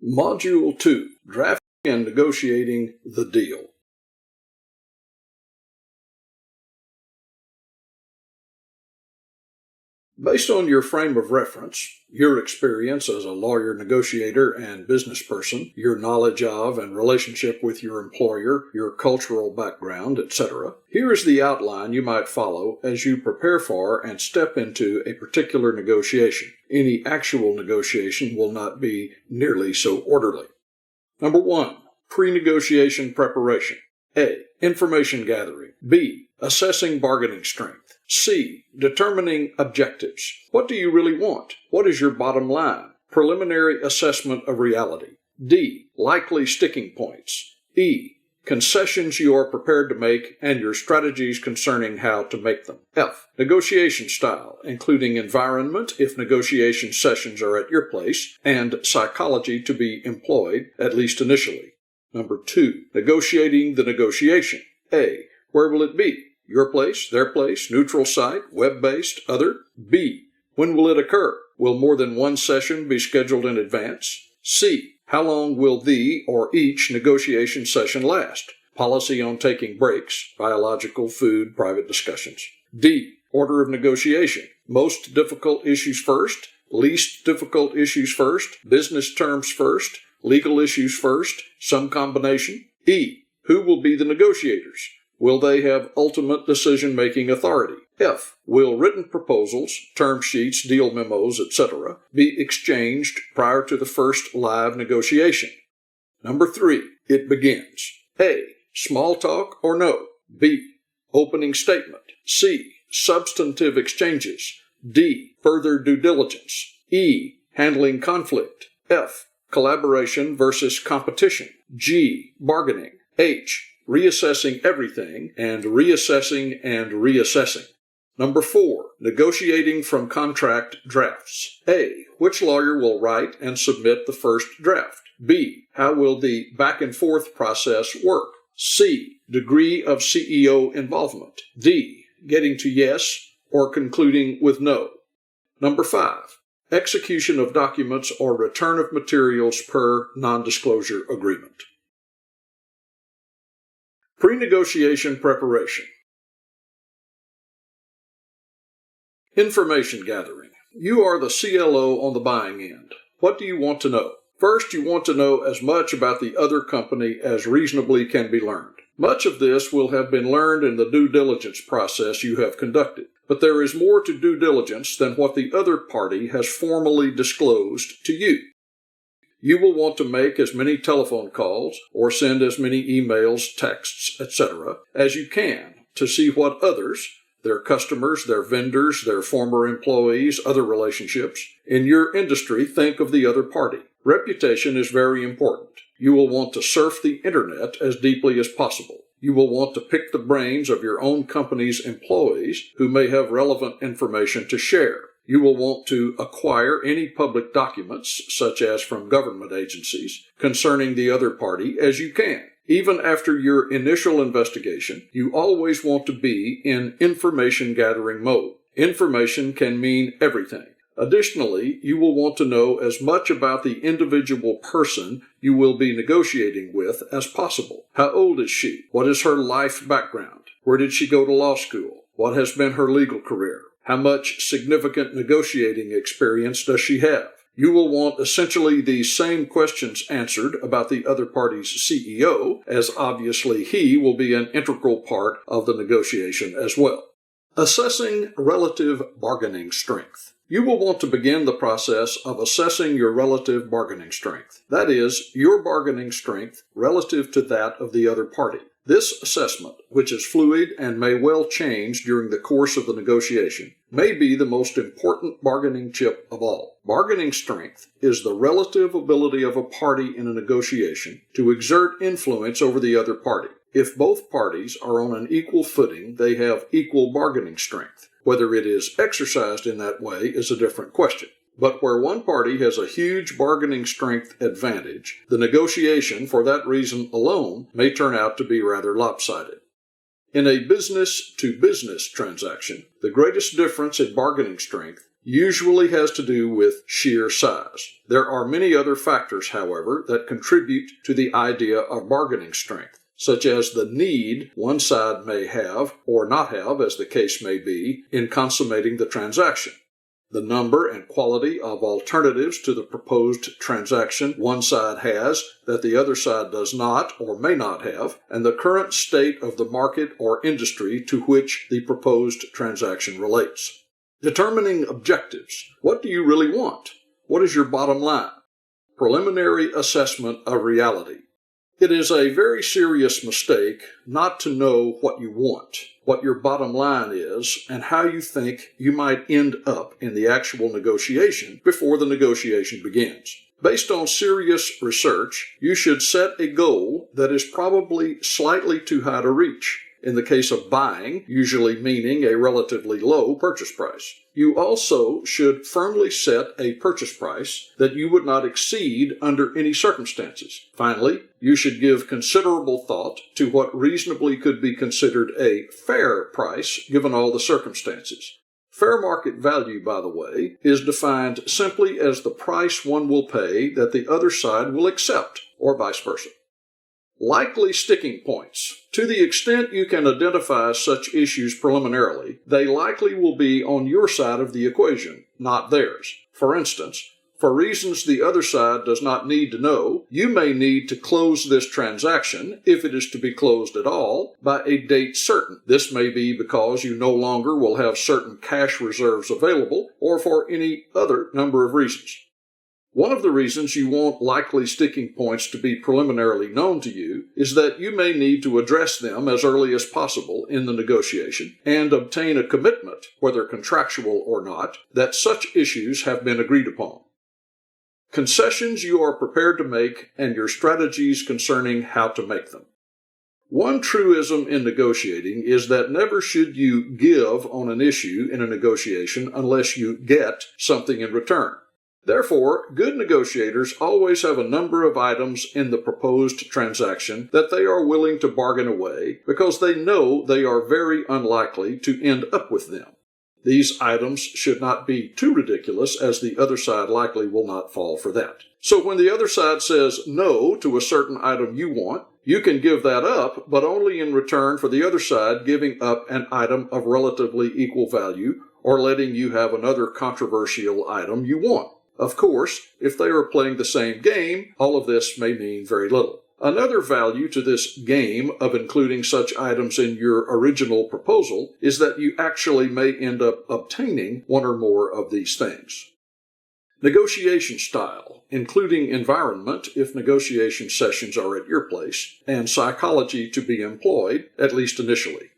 Module 2, Drafting and Negotiating the Deal. Based on your frame of reference, your experience as a lawyer, negotiator, and business person, your knowledge of and relationship with your employer, your cultural background, etc., here is the outline you might follow as you prepare for and step into a particular negotiation. Any actual negotiation will not be nearly so orderly. Number 1. Pre-negotiation preparation. A. Information gathering. B. Assessing bargaining strength. C. Determining objectives. What do you really want? What is your bottom line? Preliminary assessment of reality. D. Likely sticking points. E. Concessions you are prepared to make and your strategies concerning how to make them. F. Negotiation style, including environment if negotiation sessions are at your place, and psychology to be employed, at least initially. Number 2. Negotiating the negotiation. A. Where will it be? Your place, their place, neutral site, web-based, other? B. When will it occur? Will more than one session be scheduled in advance? C. How long will the or each negotiation session last? Policy on taking breaks, biological, food, private discussions. D. Order of negotiation. Most difficult issues first, least difficult issues first, business terms first, legal issues first, some combination. E. Who will be the negotiators? Will they have ultimate decision-making authority? F. Will written proposals, term sheets, deal memos, etc. be exchanged prior to the first live negotiation? Number 3. It begins. A. Small talk or no? B. Opening statement. C. Substantive exchanges. D. Further due diligence. E. Handling conflict. F. Collaboration versus competition. G. Bargaining. H. Reassessing everything, and reassessing and reassessing. Number 4. Negotiating from contract drafts. A. Which lawyer will write and submit the first draft? B. How will the back and forth process work? C. Degree of CEO involvement. D. Getting to yes or concluding with no. Number 5. Execution of documents or return of materials per non-disclosure agreement. Pre-negotiation preparation. Information gathering. You are the CLO on the buying end. What do you want to know? First, you want to know as much about the other company as reasonably can be learned. Much of this will have been learned in the due diligence process you have conducted, but there is more to due diligence than what the other party has formally disclosed to you. You will want to make as many telephone calls or send as many emails, texts, etc. as you can to see what others, their customers, their vendors, their former employees, other relationships in your industry think of the other party. Reputation is very important. You will want to surf the internet as deeply as possible. You will want to pick the brains of your own company's employees who may have relevant information to share. You will want to acquire any public documents, such as from government agencies, concerning the other party as you can. Even after your initial investigation, you always want to be in information gathering mode. Information can mean everything. Additionally, you will want to know as much about the individual person you will be negotiating with as possible. How old is she? What is her life background? Where did she go to law school? What has been her legal career? How much significant negotiating experience does she have? You will want essentially these same questions answered about the other party's CEO, as obviously he will be an integral part of the negotiation as well. Assessing relative bargaining strength. You will want to begin the process of assessing your relative bargaining strength. That is, your bargaining strength relative to that of the other party. This assessment, which is fluid and may well change during the course of the negotiation, may be the most important bargaining chip of all. Bargaining strength is the relative ability of a party in a negotiation to exert influence over the other party. If both parties are on an equal footing, they have equal bargaining strength. Whether it is exercised in that way is a different question. But where one party has a huge bargaining strength advantage, the negotiation, for that reason alone, may turn out to be rather lopsided. In a business-to-business transaction, the greatest difference in bargaining strength usually has to do with sheer size. There are many other factors, however, that contribute to the idea of bargaining strength, such as the need one side may have, or not have, as the case may be, in consummating the transaction, the number and quality of alternatives to the proposed transaction one side has that the other side does not or may not have, and the current state of the market or industry to which the proposed transaction relates. Determining objectives. What do you really want? What is your bottom line? Preliminary assessment of reality. It is a very serious mistake not to know what you want, what your bottom line is, and how you think you might end up in the actual negotiation before the negotiation begins. Based on serious research, you should set a goal that is probably slightly too high to reach. In the case of buying, usually meaning a relatively low purchase price. You also should firmly set a purchase price that you would not exceed under any circumstances. Finally, you should give considerable thought to what reasonably could be considered a fair price given all the circumstances. Fair market value, by the way, is defined simply as the price one will pay that the other side will accept, or vice versa. Likely sticking points. To the extent you can identify such issues preliminarily, they likely will be on your side of the equation, not theirs. For instance, for reasons the other side does not need to know, you may need to close this transaction, if it is to be closed at all, by a date certain. This may be because you no longer will have certain cash reserves available, or for any other number of reasons. One of the reasons you want likely sticking points to be preliminarily known to you is that you may need to address them as early as possible in the negotiation and obtain a commitment, whether contractual or not, that such issues have been agreed upon. Concessions you are prepared to make and your strategies concerning how to make them. One truism in negotiating is that never should you give on an issue in a negotiation unless you get something in return. Therefore, good negotiators always have a number of items in the proposed transaction that they are willing to bargain away because they know they are very unlikely to end up with them. These items should not be too ridiculous, as the other side likely will not fall for that. So when the other side says no to a certain item you want, you can give that up, but only in return for the other side giving up an item of relatively equal value or letting you have another controversial item you want. Of course, if they are playing the same game, all of this may mean very little. Another value to this game of including such items in your original proposal is that you actually may end up obtaining one or more of these things. Negotiation style, including environment if negotiation sessions are at your place, and psychology to be employed, at least initially.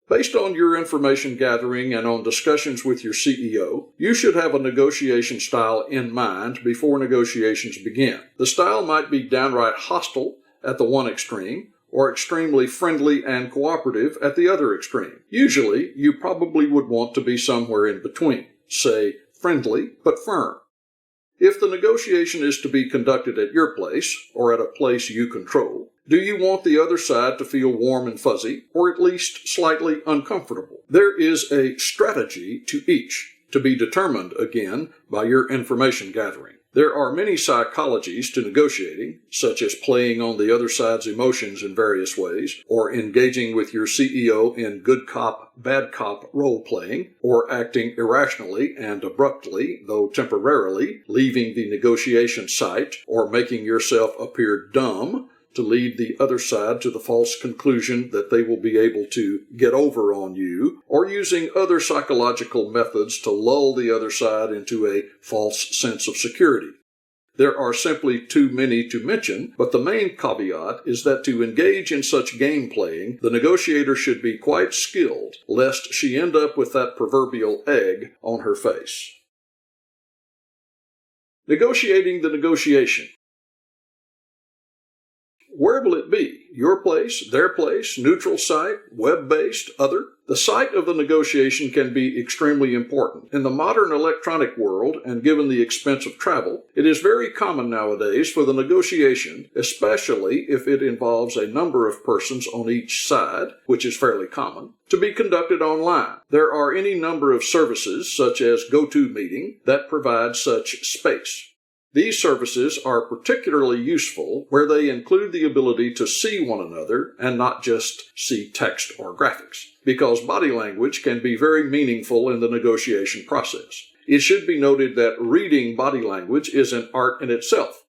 Based on your information gathering and on discussions with your CEO, you should have a negotiation style in mind before negotiations begin. The style might be downright hostile at the one extreme, or extremely friendly and cooperative at the other extreme. Usually, you probably would want to be somewhere in between, say, friendly but firm. If the negotiation is to be conducted at your place, or at a place you control, do you want the other side to feel warm and fuzzy, or at least slightly uncomfortable? There is a strategy to each, to be determined, again, by your information gathering. There are many psychologies to negotiating, such as playing on the other side's emotions in various ways, or engaging with your CEO in good cop, bad cop role-playing, or acting irrationally and abruptly, though temporarily, leaving the negotiation site, or making yourself appear dumb, to lead the other side to the false conclusion that they will be able to get over on you, or using other psychological methods to lull the other side into a false sense of security. There are simply too many to mention, but the main caveat is that to engage in such game playing, the negotiator should be quite skilled, lest she end up with that proverbial egg on her face. Negotiating the negotiation. Where will it be? Your place, their place, neutral site, web-based, other? The site of the negotiation can be extremely important. In the modern electronic world, and given the expense of travel, it is very common nowadays for the negotiation, especially if it involves a number of persons on each side, which is fairly common, to be conducted online. There are any number of services, such as GoToMeeting, that provide such space. These services are particularly useful where they include the ability to see one another and not just see text or graphics, because body language can be very meaningful in the negotiation process. It should be noted that reading body language is an art in itself.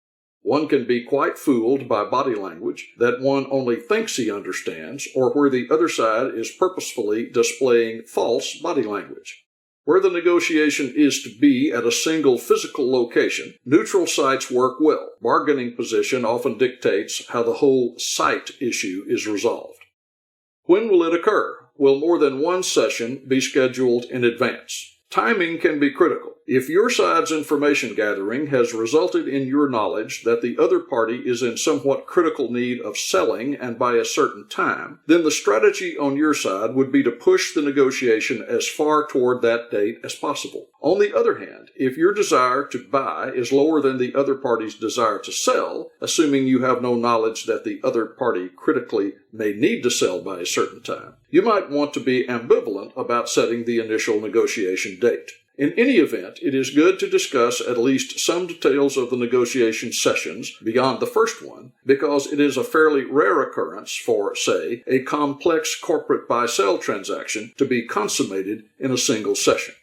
One can be quite fooled by body language that one only thinks he understands, or where the other side is purposefully displaying false body language. Where the negotiation is to be at a single physical location, neutral sites work well. Bargaining position often dictates how the whole site issue is resolved. When will it occur? Will more than one session be scheduled in advance? Timing can be critical. If your side's information gathering has resulted in your knowledge that the other party is in somewhat critical need of selling and by a certain time, then the strategy on your side would be to push the negotiation as far toward that date as possible. On the other hand, if your desire to buy is lower than the other party's desire to sell, assuming you have no knowledge that the other party critically may need to sell by a certain time, you might want to be ambivalent about setting the initial negotiation date. In any event, it is good to discuss at least some details of the negotiation sessions beyond the first one, because it is a fairly rare occurrence for, say, a complex corporate buy-sell transaction to be consummated in a single session.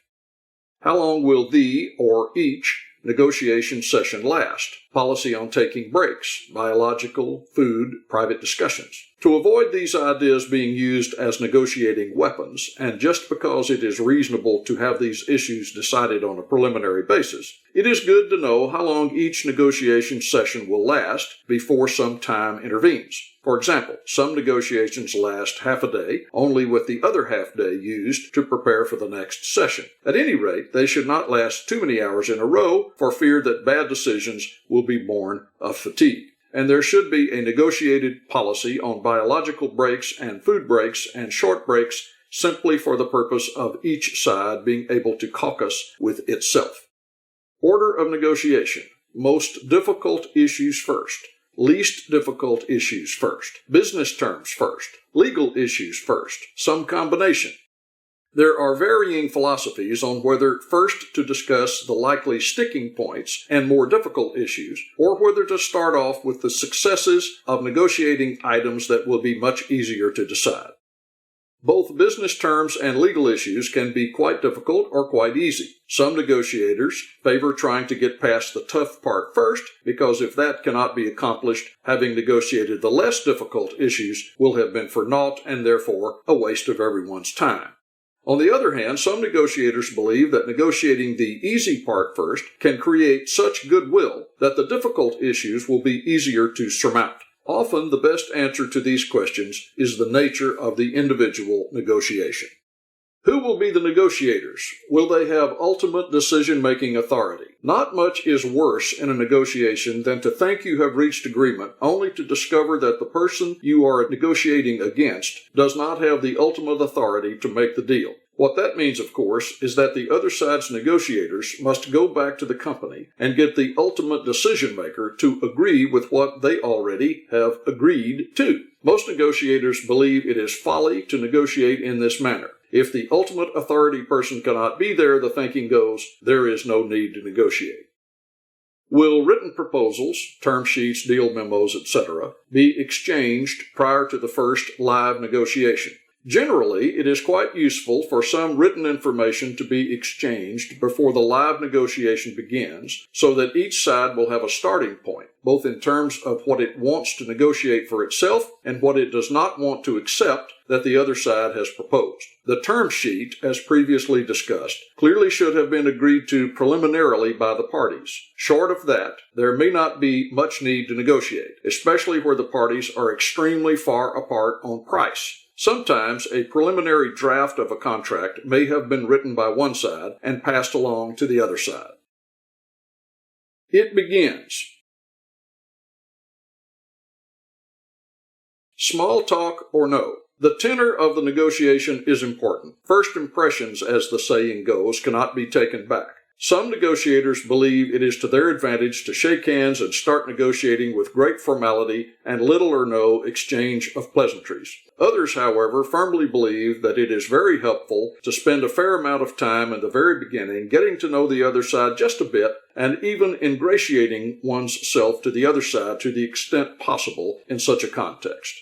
How long will the, or each, negotiation session last? Policy on taking breaks, biological, food, private discussions. To avoid these ideas being used as negotiating weapons, and just because it is reasonable to have these issues decided on a preliminary basis, it is good to know how long each negotiation session will last before some time intervenes. For example, some negotiations last half a day, only with the other half day used to prepare for the next session. At any rate, they should not last too many hours in a row for fear that bad decisions will be born of fatigue. And there should be a negotiated policy on biological breaks and food breaks and short breaks simply for the purpose of each side being able to caucus with itself. Order of negotiation. Most difficult issues first. Least difficult issues first. Business terms first. Legal issues first. Some combination. There are varying philosophies on whether first to discuss the likely sticking points and more difficult issues, or whether to start off with the successes of negotiating items that will be much easier to decide. Both business terms and legal issues can be quite difficult or quite easy. Some negotiators favor trying to get past the tough part first, because if that cannot be accomplished, having negotiated the less difficult issues will have been for naught and therefore a waste of everyone's time. On the other hand, some negotiators believe that negotiating the easy part first can create such goodwill that the difficult issues will be easier to surmount. Often, the best answer to these questions is the nature of the individual negotiation. Who will be the negotiators? Will they have ultimate decision-making authority? Not much is worse in a negotiation than to think you have reached agreement only to discover that the person you are negotiating against does not have the ultimate authority to make the deal. What that means, of course, is that the other side's negotiators must go back to the company and get the ultimate decision-maker to agree with what they already have agreed to. Most negotiators believe it is folly to negotiate in this manner. If the ultimate authority person cannot be there, the thinking goes, there is no need to negotiate. Will written proposals, term sheets, deal memos, etc., be exchanged prior to the first live negotiation? Generally, it is quite useful for some written information to be exchanged before the live negotiation begins, so that each side will have a starting point, both in terms of what it wants to negotiate for itself and what it does not want to accept that the other side has proposed. The term sheet, as previously discussed, clearly should have been agreed to preliminarily by the parties. Short of that, there may not be much need to negotiate, especially where the parties are extremely far apart on price. Sometimes a preliminary draft of a contract may have been written by one side and passed along to the other side. It begins. Small talk or no? The tenor of the negotiation is important. First impressions, as the saying goes, cannot be taken back. Some negotiators believe it is to their advantage to shake hands and start negotiating with great formality and little or no exchange of pleasantries. Others, however, firmly believe that it is very helpful to spend a fair amount of time in the very beginning getting to know the other side just a bit and even ingratiating one's self to the other side to the extent possible in such a context.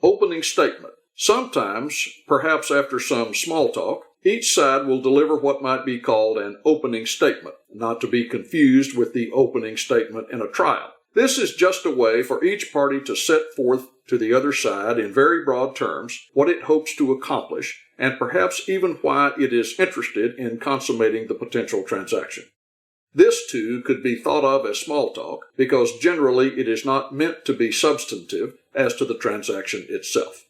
Opening statement. Sometimes, perhaps after some small talk, each side will deliver what might be called an opening statement, not to be confused with the opening statement in a trial. This is just a way for each party to set forth to the other side in very broad terms what it hopes to accomplish, and perhaps even why it is interested in consummating the potential transaction. This, too, could be thought of as small talk, because generally it is not meant to be substantive as to the transaction itself.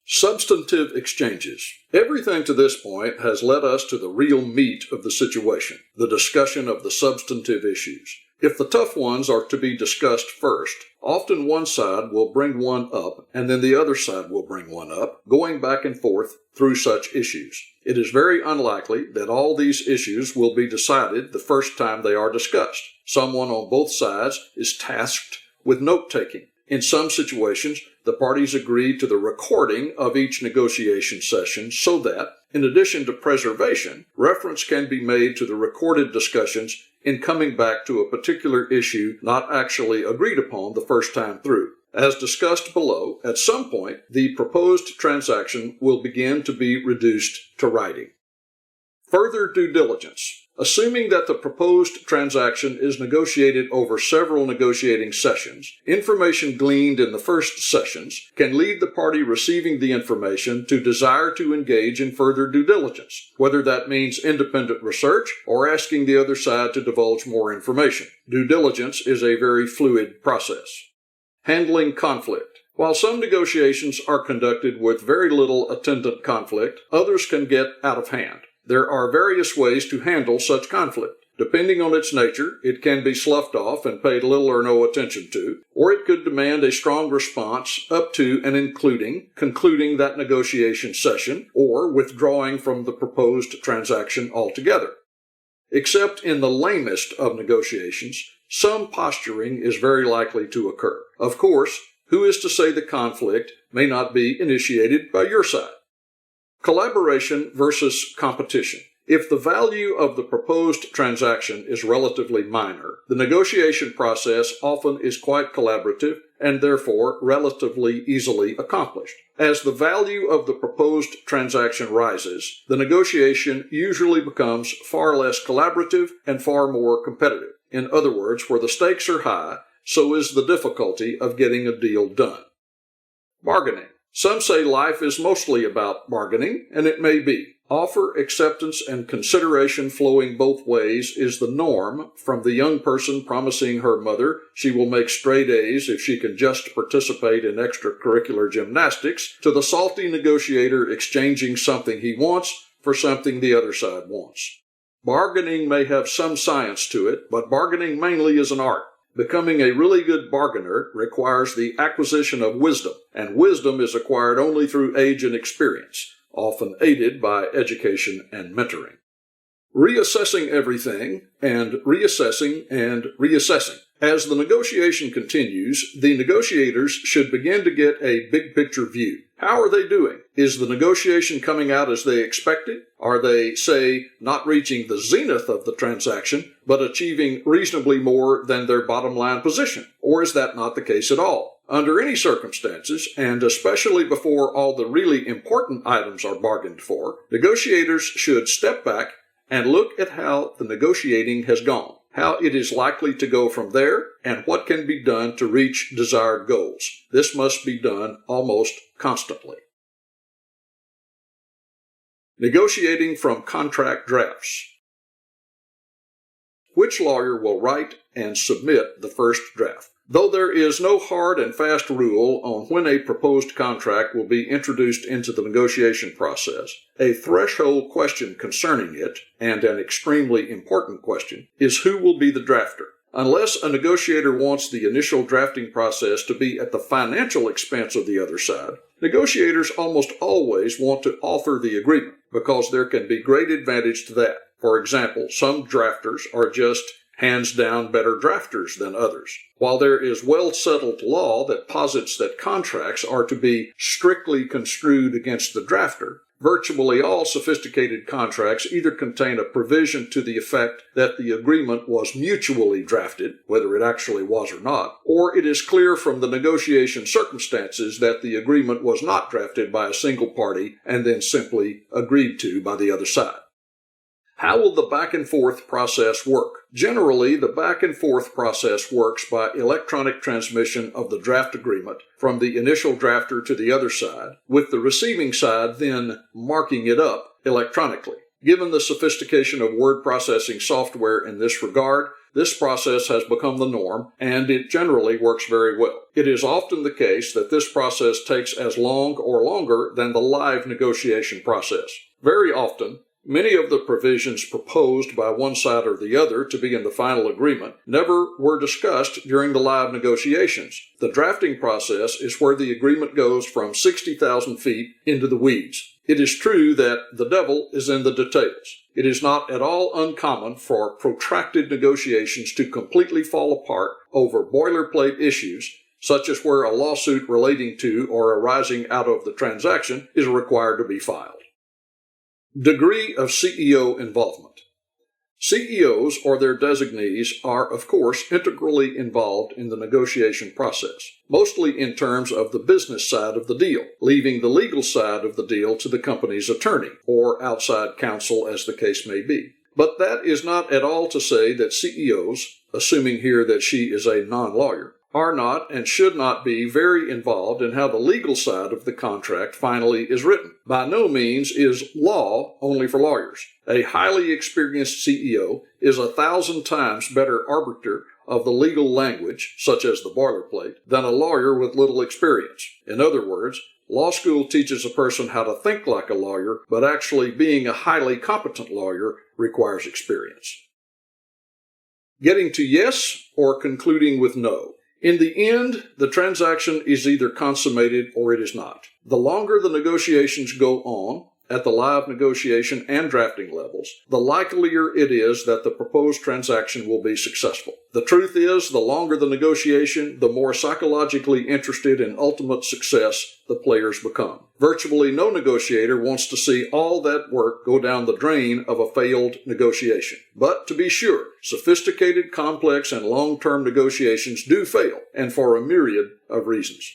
Substantive exchanges. Everything to this point has led us to the real meat of the situation, the discussion of the substantive issues. If the tough ones are to be discussed first, often one side will bring one up and then the other side will bring one up, going back and forth through such issues. It is very unlikely that all these issues will be decided the first time they are discussed. Someone on both sides is tasked with note-taking. In some situations, the parties agree to the recording of each negotiation session so that, in addition to preservation, reference can be made to the recorded discussions in coming back to a particular issue not actually agreed upon the first time through. As discussed below, at some point, the proposed transaction will begin to be reduced to writing. Further due diligence. Assuming that the proposed transaction is negotiated over several negotiating sessions, information gleaned in the first sessions can lead the party receiving the information to desire to engage in further due diligence, whether that means independent research or asking the other side to divulge more information. Due diligence is a very fluid process. Handling conflict. While some negotiations are conducted with very little attendant conflict, others can get out of hand. There are various ways to handle such conflict. Depending on its nature, it can be sloughed off and paid little or no attention to, or it could demand a strong response up to and including concluding that negotiation session or withdrawing from the proposed transaction altogether. Except in the lamest of negotiations, some posturing is very likely to occur. Of course, who is to say the conflict may not be initiated by your side? Collaboration versus competition. If the value of the proposed transaction is relatively minor, the negotiation process often is quite collaborative and therefore relatively easily accomplished. As the value of the proposed transaction rises, the negotiation usually becomes far less collaborative and far more competitive. In other words, where the stakes are high, so is the difficulty of getting a deal done. Bargaining. Some say life is mostly about bargaining, and it may be. Offer, acceptance, and consideration flowing both ways is the norm, from the young person promising her mother she will make straight A's if she can just participate in extracurricular gymnastics, to the salty negotiator exchanging something he wants for something the other side wants. Bargaining may have some science to it, but bargaining mainly is an art. Becoming a really good bargainer requires the acquisition of wisdom, and wisdom is acquired only through age and experience, often aided by education and mentoring. Reassessing everything, and reassessing and reassessing. As the negotiation continues, the negotiators should begin to get a big picture view. How are they doing? Is the negotiation coming out as they expected? Are they, say, not reaching the zenith of the transaction, but achieving reasonably more than their bottom line position? Or is that not the case at all? Under any circumstances, and especially before all the really important items are bargained for, negotiators should step back and look at how the negotiating has gone, how it is likely to go from there, and what can be done to reach desired goals. This must be done almost constantly. Negotiating from contract drafts. Which lawyer will write and submit the first draft? Though there is no hard and fast rule on when a proposed contract will be introduced into the negotiation process, a threshold question concerning it, and an extremely important question, is who will be the drafter. Unless a negotiator wants the initial drafting process to be at the financial expense of the other side, negotiators almost always want to author the agreement because there can be great advantage to that. For example, some drafters are just hands down better drafters than others. While there is well-settled law that posits that contracts are to be strictly construed against the drafter, virtually all sophisticated contracts either contain a provision to the effect that the agreement was mutually drafted, whether it actually was or not, or it is clear from the negotiation circumstances that the agreement was not drafted by a single party and then simply agreed to by the other side. How will the back and forth process work? Generally, the back and forth process works by electronic transmission of the draft agreement from the initial drafter to the other side, with the receiving side then marking it up electronically. Given the sophistication of word processing software in this regard, this process has become the norm, and it generally works very well. It is often the case that this process takes as long or longer than the live negotiation process. Very often, many of the provisions proposed by one side or the other to be in the final agreement never were discussed during the live negotiations. The drafting process is where the agreement goes from 60,000 feet into the weeds. It is true that the devil is in the details. It is not at all uncommon for protracted negotiations to completely fall apart over boilerplate issues, such as where a lawsuit relating to or arising out of the transaction is required to be filed. Degree of CEO involvement. CEOs or their designees are, of course, integrally involved in the negotiation process, mostly in terms of the business side of the deal, leaving the legal side of the deal to the company's attorney, or outside counsel as the case may be. But that is not at all to say that CEOs, assuming here that she is a non-lawyer, are not and should not be very involved in how the legal side of the contract finally is written. By no means is law only for lawyers. A highly experienced CEO is 1,000 times better arbiter of the legal language, such as the boilerplate, than a lawyer with little experience. In other words, law school teaches a person how to think like a lawyer, but actually being a highly competent lawyer requires experience. Getting to yes or concluding with no. In the end, the transaction is either consummated or it is not. The longer the negotiations go on, at the live negotiation and drafting levels, the likelier it is that the proposed transaction will be successful. The truth is, the longer the negotiation, the more psychologically interested in ultimate success the players become. Virtually no negotiator wants to see all that work go down the drain of a failed negotiation. But to be sure, sophisticated, complex, and long-term negotiations do fail, and for a myriad of reasons.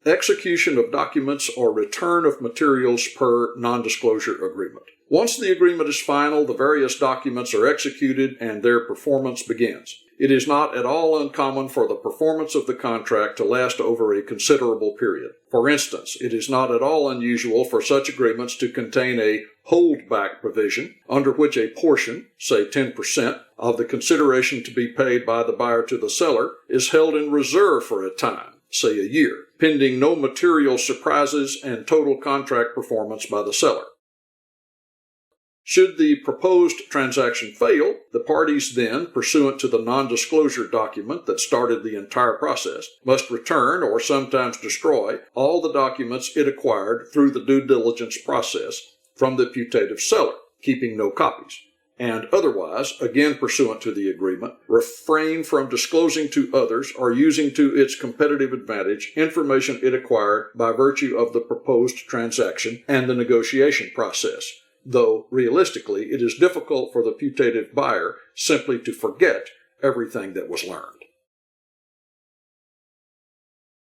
Execution of documents or return of materials per non-disclosure agreement. Once the agreement is final, the various documents are executed and their performance begins. It is not at all uncommon for the performance of the contract to last over a considerable period. For instance, it is not at all unusual for such agreements to contain a holdback provision, under which a portion, say 10%, of the consideration to be paid by the buyer to the seller is held in reserve for a time, say a year, pending no material surprises and total contract performance by the seller. Should the proposed transaction fail, the parties then, pursuant to the non-disclosure document that started the entire process, must return or sometimes destroy all the documents it acquired through the due diligence process from the putative seller, keeping no copies, and otherwise, again pursuant to the agreement, refrain from disclosing to others or using to its competitive advantage information it acquired by virtue of the proposed transaction and the negotiation process, though realistically it is difficult for the putative buyer simply to forget everything that was learned.